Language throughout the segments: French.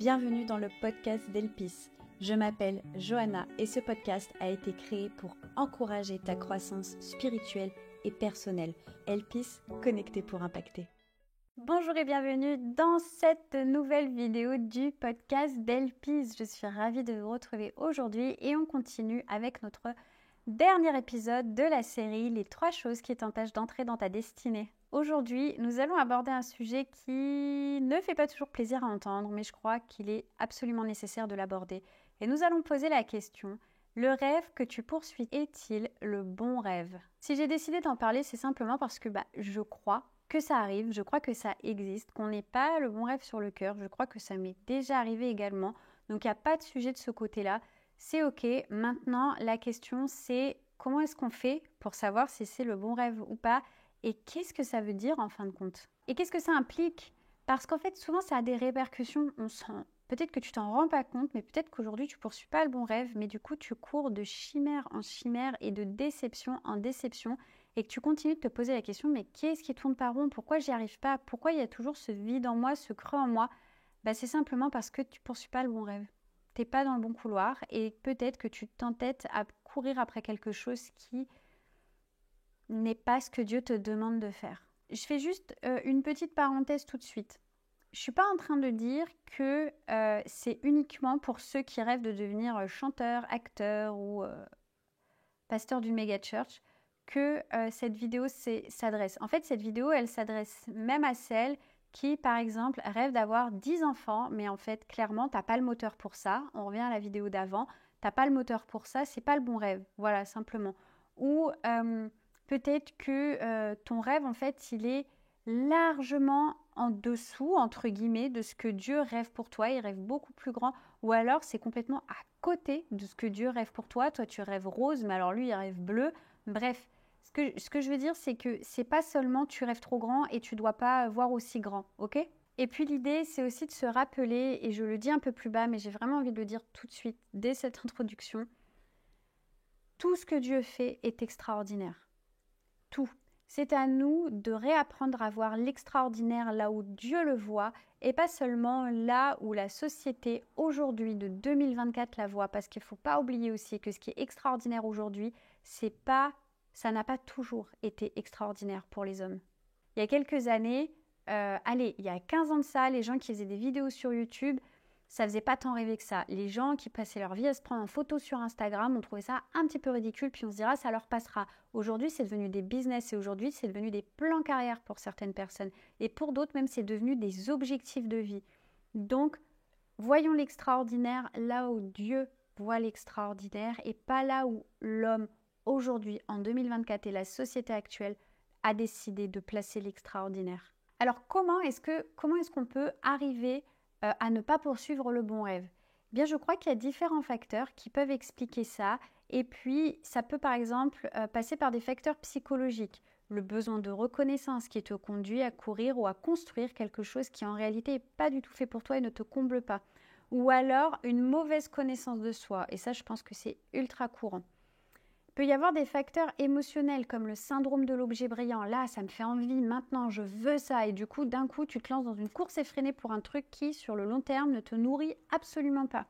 Bienvenue dans le podcast d'Elpis. Je m'appelle Johanna et ce podcast a été créé pour encourager ta croissance spirituelle et personnelle. Elpis, connecté pour impacter. Bonjour et bienvenue dans cette nouvelle vidéo du podcast d'Elpis. Je suis ravie de vous retrouver aujourd'hui et on continue avec notre dernier épisode de la série « Les 3 choses qui t'empêchent d'entrer dans ta destinée ». Aujourd'hui, nous allons aborder un sujet qui ne fait pas toujours plaisir à entendre, mais je crois qu'il est absolument nécessaire de l'aborder. Et nous allons poser la question, le rêve que tu poursuis est-il le bon rêve ? Si j'ai décidé d'en parler, c'est simplement parce que je crois que ça arrive, je crois que ça existe, qu'on n'ait pas le bon rêve sur le cœur, je crois que ça m'est déjà arrivé également, donc il n'y a pas de sujet de ce côté-là, c'est ok. Maintenant, la question c'est comment est-ce qu'on fait pour savoir si c'est le bon rêve ou pas ? Et qu'est-ce que ça veut dire en fin de compte ? Et qu'est-ce que ça implique ? Parce qu'en fait, souvent, ça a des répercussions. Peut-être que tu t'en rends pas compte, mais peut-être qu'aujourd'hui, tu ne poursuis pas le bon rêve, mais du coup, tu cours de chimère en chimère et de déception en déception et que tu continues de te poser la question, mais qu'est-ce qui tourne pas rond ? Pourquoi j'y arrive pas ? Pourquoi il y a toujours ce vide en moi, ce creux en moi ? C'est simplement parce que tu ne poursuis pas le bon rêve. Tu n'es pas dans le bon couloir et peut-être que tu t'entêtes à courir après quelque chose qui n'est pas ce que Dieu te demande de faire. Je fais juste une petite parenthèse tout de suite. Je ne suis pas en train de dire que c'est uniquement pour ceux qui rêvent de devenir chanteur, acteur ou pasteur d'une méga church que cette vidéo s'adresse. En fait, cette vidéo, elle s'adresse même à celles qui, par exemple, rêvent d'avoir 10 enfants, mais en fait, clairement, tu n'as pas le moteur pour ça. On revient à la vidéo d'avant. Tu n'as pas le moteur pour ça, c'est pas le bon rêve. Voilà, simplement. Ou peut-être que ton rêve, en fait, il est largement en dessous, entre guillemets, de ce que Dieu rêve pour toi. Il rêve beaucoup plus grand. Ou alors, c'est complètement à côté de ce que Dieu rêve pour toi. Toi, tu rêves rose, mais alors lui, il rêve bleu. Bref, ce que je veux dire, c'est que c'est pas seulement tu rêves trop grand et tu dois pas voir aussi grand, ok ? Et puis l'idée, c'est aussi de se rappeler, et je le dis un peu plus bas, mais j'ai vraiment envie de le dire tout de suite, dès cette introduction, tout ce que Dieu fait est extraordinaire. Tout. C'est à nous de réapprendre à voir l'extraordinaire là où Dieu le voit et pas seulement là où la société aujourd'hui de 2024 la voit. Parce qu'il ne faut pas oublier aussi que ce qui est extraordinaire aujourd'hui, ça n'a pas toujours été extraordinaire pour les hommes. Il y a quelques années, il y a 15 ans de ça, les gens qui faisaient des vidéos sur YouTube, ça faisait pas tant rêver que ça. Les gens qui passaient leur vie à se prendre en photo sur Instagram, on trouvait ça un petit peu ridicule, puis on se dira ça leur passera. Aujourd'hui, c'est devenu des business et aujourd'hui, c'est devenu des plans carrière pour certaines personnes. Et pour d'autres, même, c'est devenu des objectifs de vie. Donc, voyons l'extraordinaire là où Dieu voit l'extraordinaire et pas là où l'homme, aujourd'hui, en 2024 et la société actuelle, a décidé de placer l'extraordinaire. Alors, comment est-ce qu'on peut arriver à ne pas poursuivre le bon rêve ? Bien, je crois qu'il y a différents facteurs qui peuvent expliquer ça. Et puis, ça peut par exemple passer par des facteurs psychologiques. Le besoin de reconnaissance qui te conduit à courir ou à construire quelque chose qui en réalité n'est pas du tout fait pour toi et ne te comble pas. Ou alors une mauvaise connaissance de soi. Et ça, je pense que c'est ultra courant. Il peut y avoir des facteurs émotionnels comme le syndrome de l'objet brillant. Là, ça me fait envie, maintenant je veux ça. Et du coup, d'un coup, tu te lances dans une course effrénée pour un truc qui, sur le long terme, ne te nourrit absolument pas.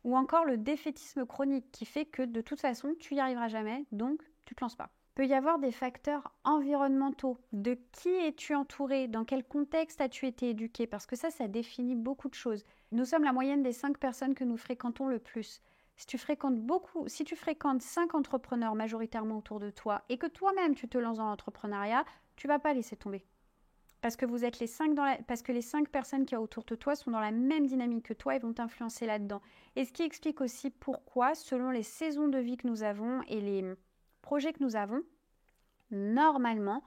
Ou encore le défaitisme chronique qui fait que de toute façon, tu n'y arriveras jamais, donc tu ne te lances pas. Il peut y avoir des facteurs environnementaux. De qui es-tu entouré ? Dans quel contexte as-tu été éduqué ? Parce que ça définit beaucoup de choses. Nous sommes la moyenne des 5 personnes que nous fréquentons le plus. Si tu fréquentes 5 entrepreneurs majoritairement autour de toi et que toi-même tu te lances dans l'entrepreneuriat, tu ne vas pas laisser tomber. Parce que vous êtes parce que les 5 personnes qu'il y a autour de toi sont dans la même dynamique que toi et vont t'influencer là-dedans. Et ce qui explique aussi pourquoi, selon les saisons de vie que nous avons et les projets que nous avons, normalement,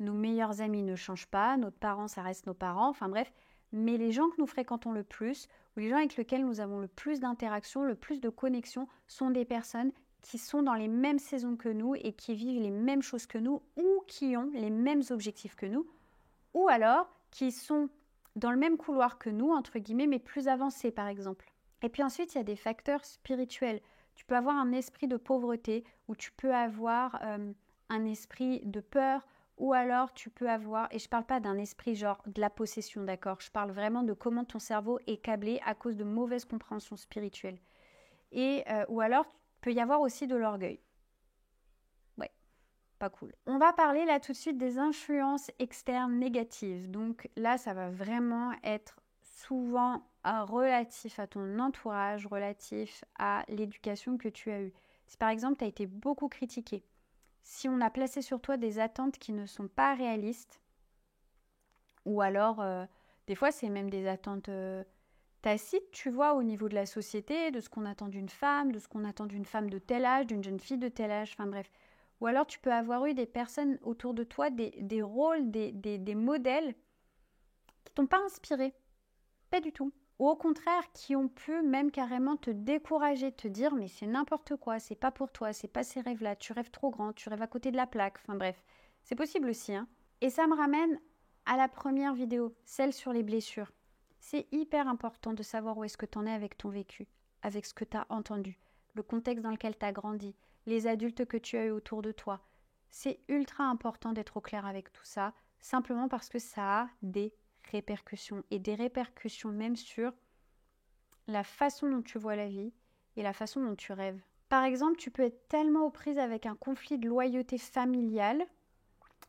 nos meilleurs amis ne changent pas, nos parents, ça reste nos parents, enfin bref, mais les gens que nous fréquentons le plus, ou les gens avec lesquels nous avons le plus d'interactions, le plus de connexions, sont des personnes qui sont dans les mêmes saisons que nous et qui vivent les mêmes choses que nous ou qui ont les mêmes objectifs que nous, ou alors qui sont dans le même couloir que nous, entre guillemets, mais plus avancés par exemple. Et puis ensuite, il y a des facteurs spirituels. Tu peux avoir un esprit de pauvreté ou tu peux avoir un esprit de peur Ou alors tu peux avoir, et je parle pas d'un esprit genre de la possession, d'accord? Je parle vraiment de comment ton cerveau est câblé à cause de mauvaise compréhension spirituelle. Ou alors, il peut y avoir aussi de l'orgueil. Ouais, pas cool. On va parler là tout de suite des influences externes négatives. Donc là, ça va vraiment être souvent relatif à ton entourage, relatif à l'éducation que tu as eue. Si par exemple, tu as été beaucoup critiqué, si on a placé sur toi des attentes qui ne sont pas réalistes, ou alors, des fois, c'est même des attentes tacites, tu vois, au niveau de la société, de ce qu'on attend d'une femme, de ce qu'on attend d'une femme de tel âge, d'une jeune fille de tel âge, enfin bref. Ou alors, tu peux avoir eu des personnes autour de toi, des rôles, des modèles qui t'ont pas inspiré. Pas du tout. Ou au contraire, qui ont pu même carrément te décourager, te dire mais c'est n'importe quoi, c'est pas pour toi, c'est pas ces rêves-là, tu rêves trop grand, tu rêves à côté de la plaque, enfin bref. C'est possible aussi, hein. Et ça me ramène à la première vidéo, celle sur les blessures. C'est hyper important de savoir où est-ce que tu en es avec ton vécu, avec ce que tu as entendu, le contexte dans lequel tu as grandi, les adultes que tu as eu autour de toi. C'est ultra important d'être au clair avec tout ça, simplement parce que ça a des répercussions, et des répercussions même sur la façon dont tu vois la vie et la façon dont tu rêves. Par exemple, tu peux être tellement aux prises avec un conflit de loyauté familiale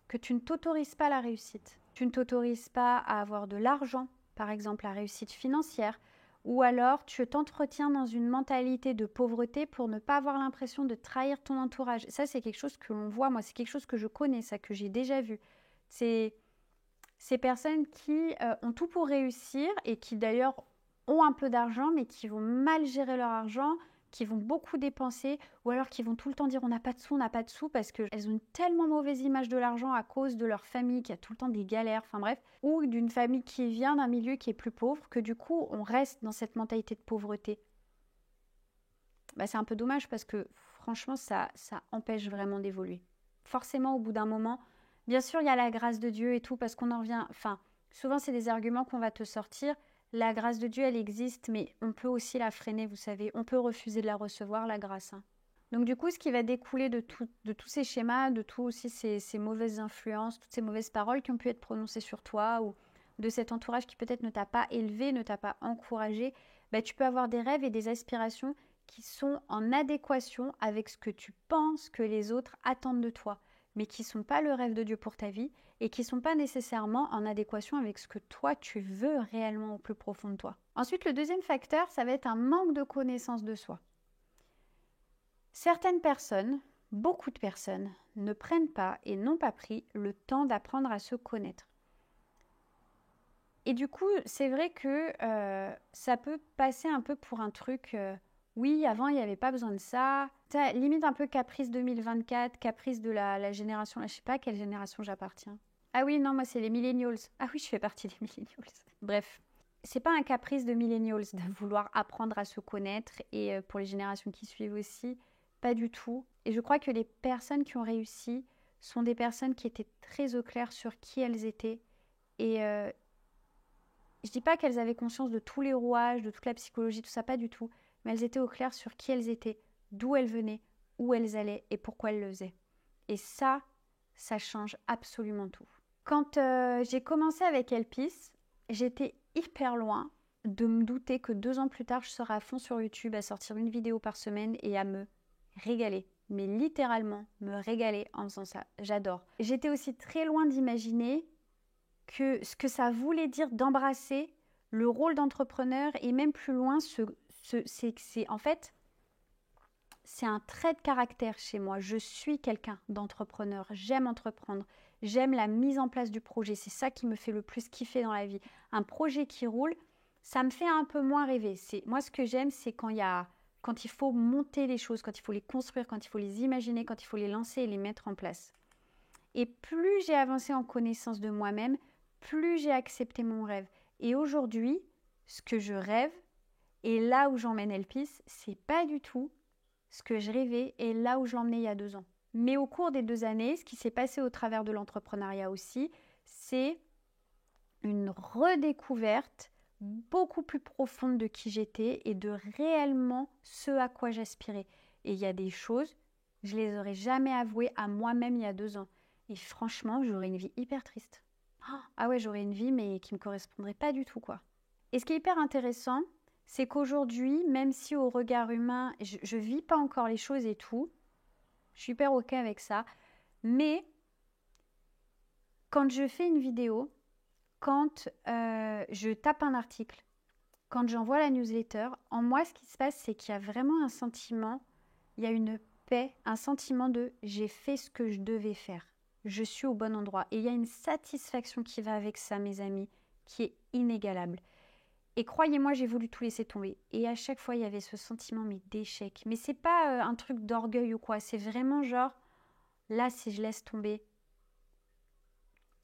que tu ne t'autorises pas la réussite. Tu ne t'autorises pas à avoir de l'argent, par exemple la réussite financière, ou alors tu t'entretiens dans une mentalité de pauvreté pour ne pas avoir l'impression de trahir ton entourage. Ça, c'est quelque chose que l'on voit, moi, c'est quelque chose que je connais, ça, que j'ai déjà vu. C'est ces personnes qui ont tout pour réussir et qui d'ailleurs ont un peu d'argent mais qui vont mal gérer leur argent, qui vont beaucoup dépenser ou alors qui vont tout le temps dire on n'a pas de sous, on n'a pas de sous parce qu'elles ont une tellement mauvaise image de l'argent à cause de leur famille qui a tout le temps des galères, enfin bref, ou d'une famille qui vient d'un milieu qui est plus pauvre, que du coup on reste dans cette mentalité de pauvreté. Bah, c'est un peu dommage parce que franchement ça empêche vraiment d'évoluer. Forcément au bout d'un moment, bien sûr, il y a la grâce de Dieu et tout, parce qu'on en revient... Enfin, souvent, c'est des arguments qu'on va te sortir. La grâce de Dieu, elle existe, mais on peut aussi la freiner, vous savez. On peut refuser de la recevoir, la grâce. Hein. Donc, du coup, ce qui va découler de tous ces schémas, de tous aussi ces mauvaises influences, toutes ces mauvaises paroles qui ont pu être prononcées sur toi, ou de cet entourage qui peut-être ne t'a pas élevé, ne t'a pas encouragé, bah, tu peux avoir des rêves et des aspirations qui sont en adéquation avec ce que tu penses que les autres attendent de toi, mais qui ne sont pas le rêve de Dieu pour ta vie et qui ne sont pas nécessairement en adéquation avec ce que toi, tu veux réellement au plus profond de toi. Ensuite, le deuxième facteur, ça va être un manque de connaissance de soi. Certaines personnes, beaucoup de personnes, ne prennent pas et n'ont pas pris le temps d'apprendre à se connaître. Et du coup, c'est vrai que ça peut passer un peu pour un truc... oui, avant, il n'y avait pas besoin de ça. Ça, limite un peu caprice 2024, caprice de la génération... Je ne sais pas à quelle génération j'appartiens. Ah oui, non, moi, c'est les millennials. Ah oui, je fais partie des millennials. Bref, c'est pas un caprice de millennials de vouloir apprendre à se connaître. Et pour les générations qui suivent aussi, pas du tout. Et je crois que les personnes qui ont réussi sont des personnes qui étaient très au clair sur qui elles étaient. Et je dis pas qu'elles avaient conscience de tous les rouages, de toute la psychologie, tout ça, pas du tout. Mais elles étaient au clair sur qui elles étaient, d'où elles venaient, où elles allaient et pourquoi elles le faisaient. Et ça change absolument tout. Quand j'ai commencé avec Elpis, j'étais hyper loin de me douter que 2 ans plus tard, je serais à fond sur YouTube, à sortir une vidéo par semaine et à me régaler. Mais littéralement, me régaler en faisant ça. J'adore. J'étais aussi très loin d'imaginer que ce que ça voulait dire d'embrasser le rôle d'entrepreneur et même plus loin, en fait, c'est un trait de caractère chez moi. Je suis quelqu'un d'entrepreneur. J'aime entreprendre. J'aime la mise en place du projet. C'est ça qui me fait le plus kiffer dans la vie. Un projet qui roule, ça me fait un peu moins rêver. Moi, ce que j'aime, c'est quand il faut monter les choses, quand il faut les construire, quand il faut les imaginer, quand il faut les lancer et les mettre en place. Et plus j'ai avancé en connaissance de moi-même, plus j'ai accepté mon rêve. Et aujourd'hui, ce que je rêve, et là où j'emmène Elpis, c'est pas du tout ce que je rêvais et là où je l'emmenais il y a 2 ans. Mais au cours des 2 années, ce qui s'est passé au travers de l'entrepreneuriat aussi, c'est une redécouverte beaucoup plus profonde de qui j'étais et de réellement ce à quoi j'aspirais. Et il y a des choses, je les aurais jamais avouées à moi-même il y a 2 ans. Et franchement, j'aurais une vie hyper triste. Ah ouais, j'aurais une vie, mais qui ne me correspondrait pas du tout, quoi. Et ce qui est hyper intéressant, c'est qu'aujourd'hui, même si au regard humain, je vis pas encore les choses et tout, je suis hyper OK avec ça, mais quand je fais une vidéo, quand je tape un article, quand j'envoie la newsletter, en moi, ce qui se passe, c'est qu'il y a vraiment un sentiment, il y a une paix, un sentiment de « j'ai fait ce que je devais faire ». Je suis au bon endroit. Et il y a une satisfaction qui va avec ça, mes amis, qui est inégalable. Et croyez-moi, j'ai voulu tout laisser tomber. Et à chaque fois, il y avait ce sentiment d'échec. Mais c'est pas un truc d'orgueil ou quoi. C'est vraiment genre, là, si je laisse tomber,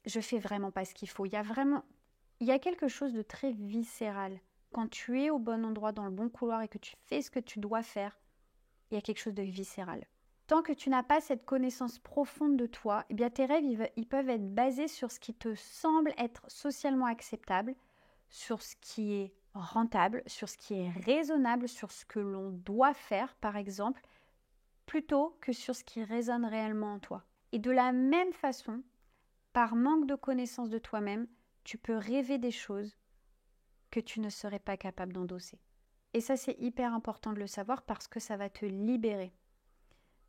je fais vraiment pas ce qu'il faut. Il y a quelque chose de très viscéral. Quand tu es au bon endroit, dans le bon couloir et que tu fais ce que tu dois faire, il y a quelque chose de viscéral. Tant que tu n'as pas cette connaissance profonde de toi, eh bien tes rêves, ils peuvent être basés sur ce qui te semble être socialement acceptable, sur ce qui est rentable, sur ce qui est raisonnable, sur ce que l'on doit faire, par exemple, plutôt que sur ce qui résonne réellement en toi. Et de la même façon, par manque de connaissance de toi-même, tu peux rêver des choses que tu ne serais pas capable d'endosser. Et ça, c'est hyper important de le savoir parce que ça va te libérer.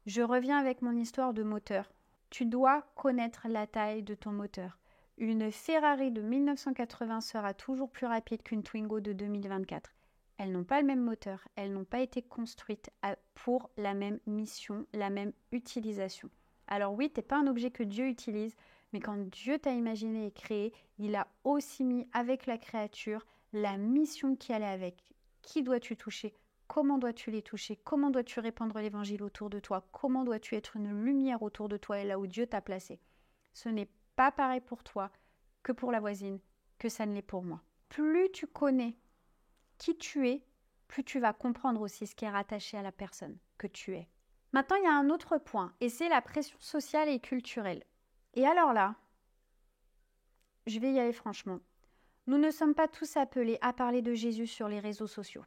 Je reviens avec mon histoire de moteur. Tu dois connaître la taille de ton moteur. Une Ferrari de 1980 sera toujours plus rapide qu'une Twingo de 2024. Elles n'ont pas le même moteur, elles n'ont pas été construites pour la même mission, la même utilisation. Alors oui, tu n'es pas un objet que Dieu utilise, mais quand Dieu t'a imaginé et créé, il a aussi mis avec la créature la mission qui allait avec. Qui dois-tu toucher ? Comment dois-tu les toucher? Comment dois-tu répandre l'évangile autour de toi? Comment dois-tu être une lumière autour de toi et là où Dieu t'a placé? Ce n'est pas pareil pour toi que pour la voisine, que ça ne l'est pour moi. Plus tu connais qui tu es, plus tu vas comprendre aussi ce qui est rattaché à la personne que tu es. Maintenant, il y a un autre point, et c'est la pression sociale et culturelle. Et alors là, je vais y aller franchement. Nous ne sommes pas tous appelés à parler de Jésus sur les réseaux sociaux.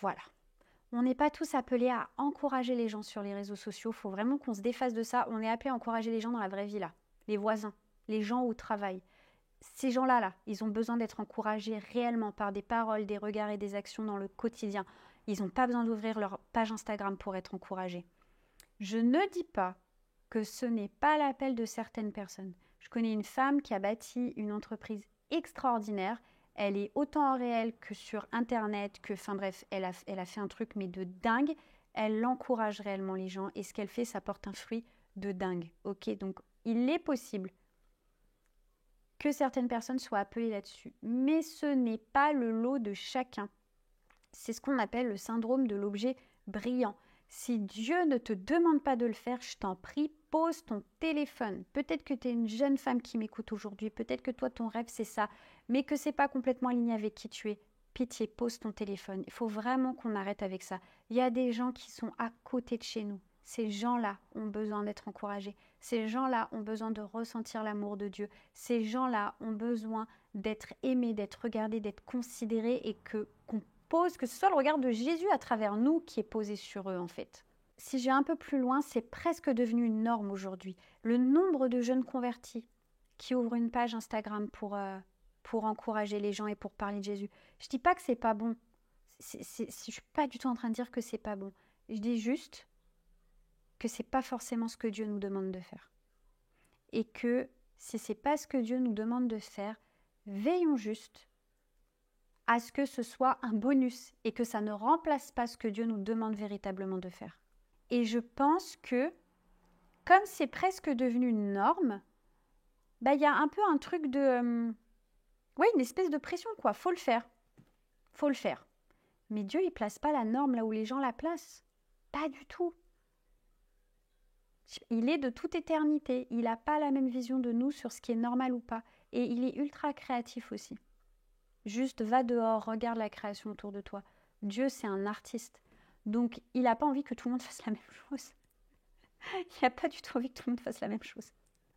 Voilà. On n'est pas tous appelés à encourager les gens sur les réseaux sociaux. Il faut vraiment qu'on se défasse de ça. On est appelé à encourager les gens dans la vraie vie, là. Les voisins, les gens au travail. Ces gens-là, ils ont besoin d'être encouragés réellement par des paroles, des regards et des actions dans le quotidien. Ils n'ont pas besoin d'ouvrir leur page Instagram pour être encouragés. Je ne dis pas que ce n'est pas l'appel de certaines personnes. Je connais une femme qui a bâti une entreprise extraordinaire. Elle est autant en réel que sur Internet, enfin bref, elle a fait un truc mais de dingue. Elle encourage réellement les gens et ce qu'elle fait, ça porte un fruit de dingue. Ok, donc il est possible que certaines personnes soient appelées là-dessus, mais ce n'est pas le lot de chacun. C'est ce qu'on appelle le syndrome de l'objet brillant. Si Dieu ne te demande pas de le faire, je t'en prie, pose ton téléphone. Peut-être que tu es une jeune femme qui m'écoute aujourd'hui, peut-être que toi, ton rêve, c'est ça, mais que c'est pas complètement aligné avec qui tu es. Pitié, pose ton téléphone. Il faut vraiment qu'on arrête avec ça. Il y a des gens qui sont à côté de chez nous. Ces gens-là ont besoin d'être encouragés. Ces gens-là ont besoin de ressentir l'amour de Dieu. Ces gens-là ont besoin d'être aimés, d'être regardés, d'être considérés et qu'on pose, que ce soit le regard de Jésus à travers nous qui est posé sur eux en fait. Si je vais un peu plus loin, c'est presque devenu une norme aujourd'hui. Le nombre de jeunes convertis qui ouvrent une page Instagram pour encourager les gens et pour parler de Jésus. Je dis pas que c'est pas bon. Je suis pas du tout en train de dire que c'est pas bon. Je dis juste que c'est pas forcément ce que Dieu nous demande de faire. Et que si c'est pas ce que Dieu nous demande de faire, veillons juste à ce que ce soit un bonus et que ça ne remplace pas ce que Dieu nous demande véritablement de faire. Et je pense que, comme c'est presque devenu une norme, il y a un peu un truc de... une espèce de pression, quoi. Faut le faire. Faut le faire. Mais Dieu, il place pas la norme là où les gens la placent. Pas du tout. Il est de toute éternité. Il n'a pas la même vision de nous sur ce qui est normal ou pas. Et il est ultra créatif aussi. Juste va dehors, regarde la création autour de toi. Dieu, c'est un artiste. Donc, il n'a pas envie que tout le monde fasse la même chose. Il n'a pas du tout envie que tout le monde fasse la même chose.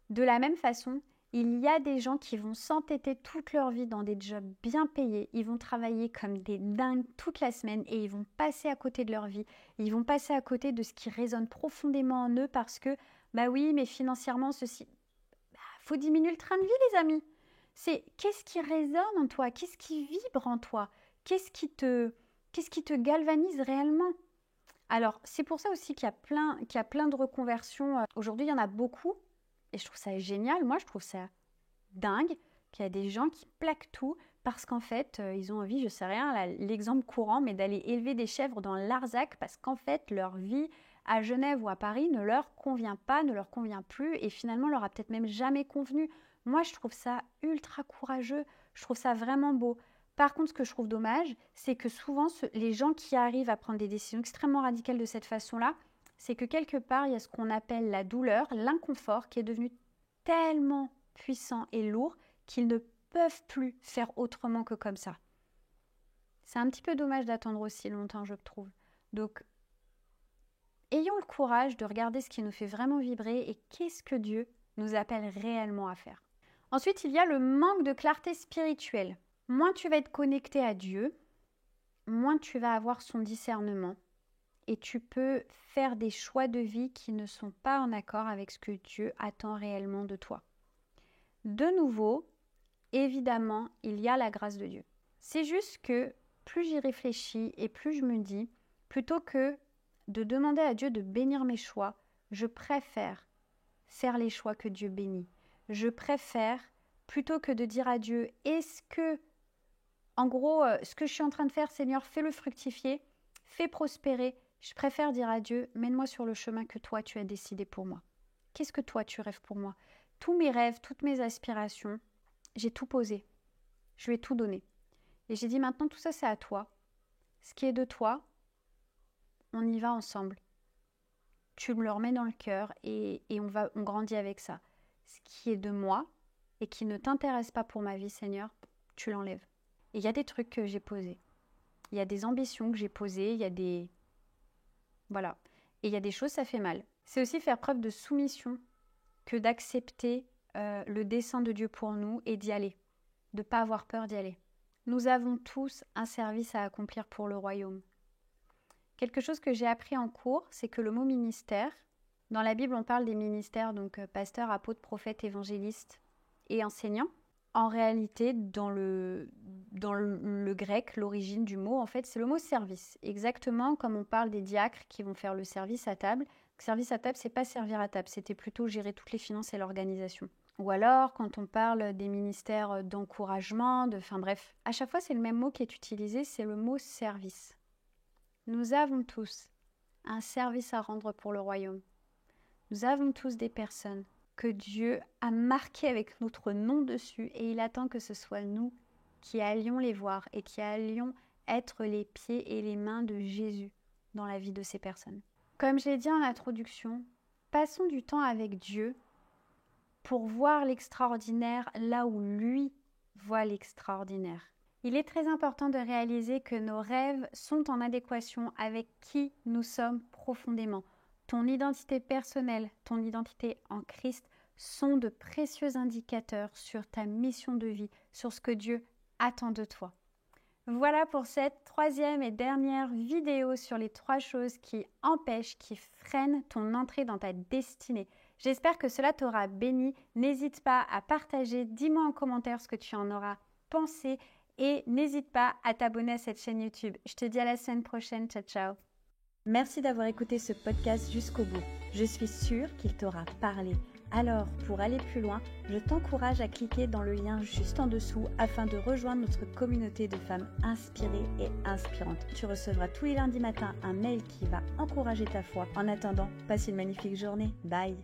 De la même façon, il y a des gens qui vont s'entêter toute leur vie dans des jobs bien payés. Ils vont travailler comme des dingues toute la semaine et ils vont passer à côté de leur vie. Ils vont passer à côté de ce qui résonne profondément en eux parce que Bah oui, mais financièrement, ceci... faut diminuer le train de vie, les amis. C'est qu'est-ce qui résonne en toi? Qu'est-ce qui vibre en toi? Qu'est-ce qui te galvanise réellement? Alors, c'est pour ça aussi qu'il y a plein de reconversions. Aujourd'hui, il y en a beaucoup. Et je trouve ça génial. Moi, je trouve ça dingue qu'il y a des gens qui plaquent tout parce qu'en fait, ils ont envie, je sais rien, là, l'exemple courant, mais d'aller élever des chèvres dans le Larzac parce qu'en fait, leur vie à Genève ou à Paris ne leur convient pas, ne leur convient plus et finalement leur a peut-être même jamais convenu. Moi, je trouve ça ultra courageux. Je trouve ça vraiment beau. Par contre, ce que je trouve dommage, c'est que souvent, les gens qui arrivent à prendre des décisions extrêmement radicales de cette façon-là, c'est que quelque part, il y a ce qu'on appelle la douleur, l'inconfort, qui est devenu tellement puissant et lourd qu'ils ne peuvent plus faire autrement que comme ça. C'est un petit peu dommage d'attendre aussi longtemps, je trouve. Donc, ayons le courage de regarder ce qui nous fait vraiment vibrer et qu'est-ce que Dieu nous appelle réellement à faire. Ensuite, il y a le manque de clarté spirituelle. Moins tu vas être connecté à Dieu, moins tu vas avoir son discernement et tu peux faire des choix de vie qui ne sont pas en accord avec ce que Dieu attend réellement de toi. De nouveau, évidemment, il y a la grâce de Dieu. C'est juste que plus j'y réfléchis et plus je me dis, plutôt que de demander à Dieu de bénir mes choix, je préfère faire les choix que Dieu bénit. Je préfère, plutôt que de dire à Dieu, est-ce que, en gros, ce que je suis en train de faire, Seigneur, fais-le fructifier, fais prospérer, je préfère dire à Dieu, mène-moi sur le chemin que toi, tu as décidé pour moi. Qu'est-ce que toi, tu rêves pour moi? Tous mes rêves, toutes mes aspirations, j'ai tout posé. Je lui ai tout donné. Et j'ai dit, maintenant, tout ça, c'est à toi. Ce qui est de toi, on y va ensemble. Tu me le remets dans le cœur et on grandit avec ça. Ce qui est de moi et qui ne t'intéresse pas pour ma vie, Seigneur, tu l'enlèves. Et il y a des trucs que j'ai posés. Il y a des ambitions que j'ai posées, il y a des... Voilà. Et il y a des choses, ça fait mal. C'est aussi faire preuve de soumission que d'accepter le dessein de Dieu pour nous et d'y aller. De ne pas avoir peur d'y aller. Nous avons tous un service à accomplir pour le royaume. Quelque chose que j'ai appris en cours, c'est que le mot ministère, dans la Bible on parle des ministères, donc pasteur, apôtre, prophète, évangéliste et enseignant. En réalité, dans le grec, l'origine du mot, en fait, c'est le mot service. Exactement comme on parle des diacres qui vont faire le service à table. Le service à table, c'est pas servir à table, c'était plutôt gérer toutes les finances et l'organisation. Ou alors, quand on parle des ministères d'encouragement, enfin bref, à chaque fois, c'est le même mot qui est utilisé, c'est le mot service. Nous avons tous un service à rendre pour le royaume. Nous avons tous des personnes que Dieu a marquées avec notre nom dessus et il attend que ce soit nous qui allions les voir et qui allions être les pieds et les mains de Jésus dans la vie de ces personnes. Comme je l'ai dit en introduction, passons du temps avec Dieu pour voir l'extraordinaire là où lui voit l'extraordinaire. Il est très important de réaliser que nos rêves sont en adéquation avec qui nous sommes profondément. Ton identité personnelle, ton identité en Christ sont de précieux indicateurs sur ta mission de vie, sur ce que Dieu attend de toi. Voilà pour cette troisième et dernière vidéo sur les 3 choses qui empêchent, qui freinent ton entrée dans ta destinée. J'espère que cela t'aura béni. N'hésite pas à partager, dis-moi en commentaire ce que tu en auras pensé et n'hésite pas à t'abonner à cette chaîne YouTube. Je te dis à la semaine prochaine. Ciao, ciao. Merci d'avoir écouté ce podcast jusqu'au bout. Je suis sûre qu'il t'aura parlé. Alors, pour aller plus loin, je t'encourage à cliquer dans le lien juste en dessous afin de rejoindre notre communauté de femmes inspirées et inspirantes. Tu recevras tous les lundis matins un mail qui va encourager ta foi. En attendant, passe une magnifique journée. Bye!